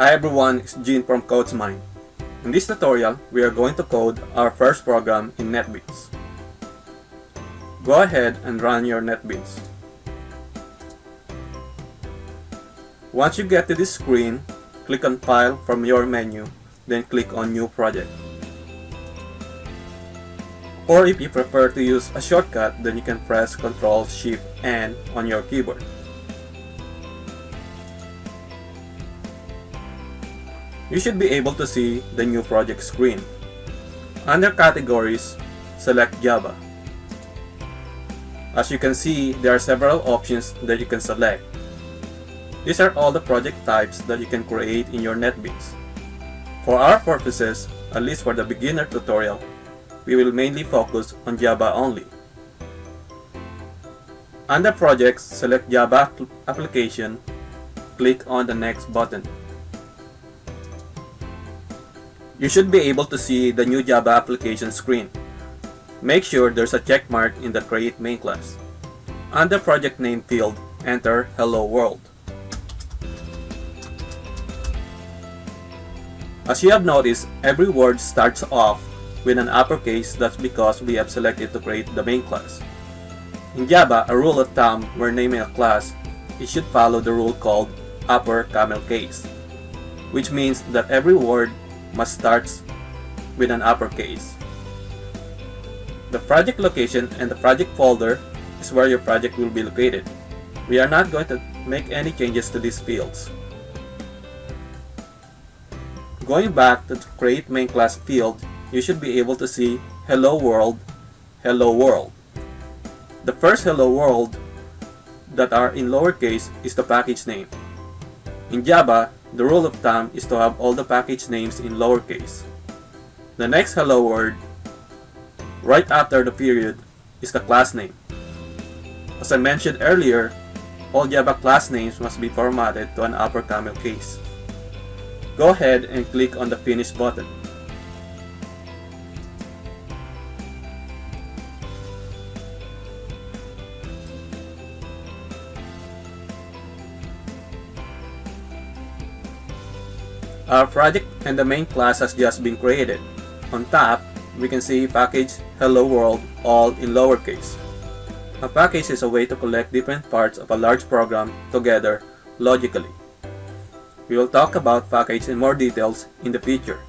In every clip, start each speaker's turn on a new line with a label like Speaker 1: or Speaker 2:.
Speaker 1: Hi everyone, it's Gene from CodesMind. In this tutorial, we are going to code our first program in NetBeans. Go ahead and run your NetBeans. Once you get to this screen, click on File from your menu, then click on New Project. Or if you prefer to use a shortcut, then you can press Ctrl-Shift-N on your keyboard. You should be able to see the new project screen. Under Categories, select Java. As you can see, there are several options that you can select. These are all the project types that you can create in your NetBeans. For our purposes, at least for the beginner tutorial, we will mainly focus on Java only. Under Projects, select Java Application, click on the Next button. You should be able to see the new Java application screen. Make sure there's a check mark in the Create Main class. Under Project Name field, enter Hello World. As you have noticed, every word starts off with an uppercase. That's because we have selected to create the main class. In Java, a rule of thumb when naming a class, it should follow the rule called upper camel case, which means that every word must start with an uppercase. The project location and the project folder is where your project will be located. We are not going to make any changes to these fields. Going back to the Create Main Class field, you should be able to see Hello World, Hello World. The first Hello World that are in lowercase is the package name. In Java, the rule of thumb is to have all the package names in lowercase. The next hello word, right after the period, is the class name. As I mentioned earlier, all Java class names must be formatted to an upper camel case. Go ahead and click on the Finish button. Our project and the main class has just been created. On top, we can see package Hello World all in lowercase. A package is a way to collect different parts of a large program together logically. We will talk about package in more details in the future.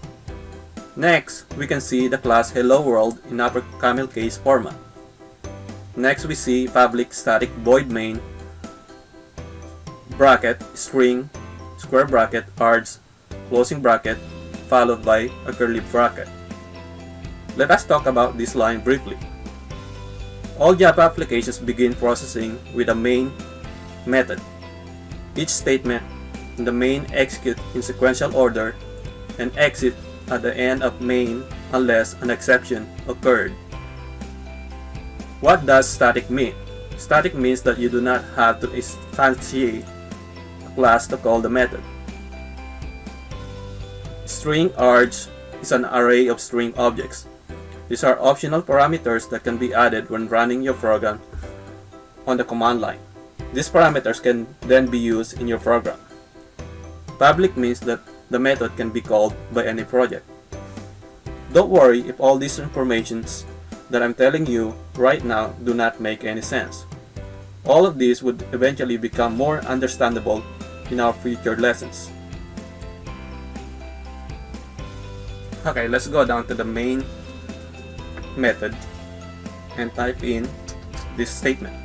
Speaker 1: Next, we can see the class Hello World in upper camel case format. Next, we see public static void main, bracket, string, square bracket, args, closing bracket, followed by a curly bracket. Let us talk about this line briefly. All Java applications begin processing with a main method. Each statement in the main executes in sequential order and exit at the end of main unless an exception occurred. What does static mean? Static means that you do not have to instantiate a class to call the method. String args is an array of string objects. These are optional parameters that can be added when running your program on the command line. These parameters can then be used in your program. Public means that the method can be called by any project. Don't worry if all these informations that I'm telling you right now do not make any sense. All of these would eventually become more understandable in our future lessons. Okay, let's go down to the main method and type in this statement.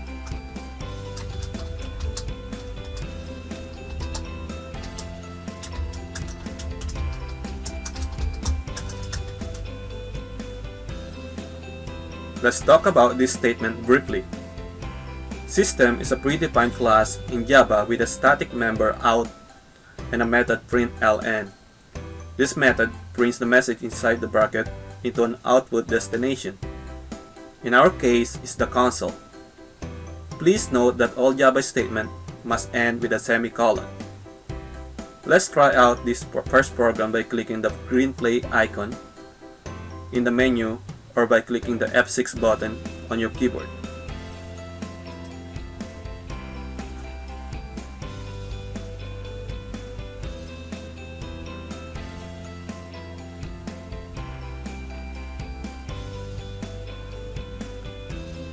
Speaker 1: Let's talk about this statement briefly. System is a predefined class in Java with a static member out and a method println. This method prints the message inside the bracket into an output destination. In our case, is the console. Please note that all Java statements must end with a semicolon. Let's try out this first program by clicking the green play icon in the menu or by clicking the F6 button on your keyboard.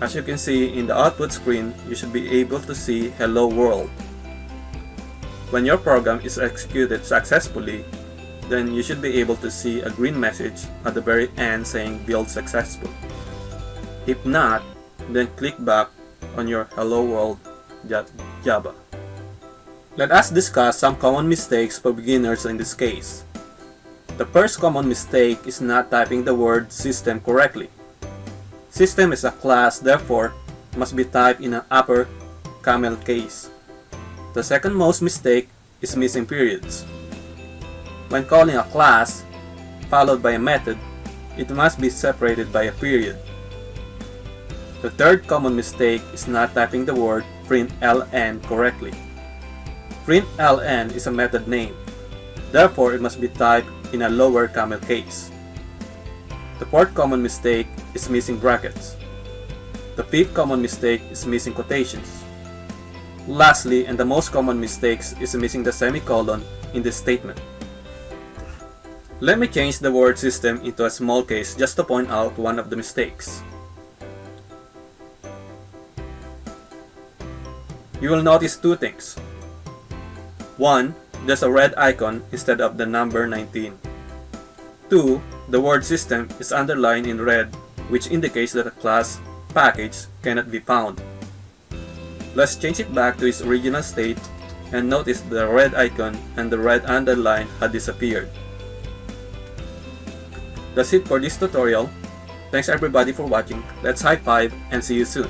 Speaker 1: As you can see in the output screen, you should be able to see Hello World. When your program is executed successfully, then you should be able to see a green message at the very end saying build successful. If not, then click back on your Hello World.java. Let us discuss some common mistakes for beginners in this case. The first common mistake is not typing the word system correctly. System is a class, therefore must be typed in an upper camel case. The second most mistake is missing periods. When calling a class followed by a method, it must be separated by a period. The third common mistake is not typing the word println correctly. Println is a method name, therefore it must be typed in a lower camel case. The fourth common mistake is missing brackets. The fifth common mistake is missing quotations. Lastly, and the most common mistakes is missing the semicolon in this statement. Let me change the word system into a small case just to point out one of the mistakes. You will notice two things. One, there's a red icon instead of the number 19. Two, the word system is underlined in red, which indicates that a class package cannot be found. Let's change it back to its original state and notice the red icon and the red underline had disappeared. That's it for this tutorial. Thanks everybody for watching. Let's high five and see you soon.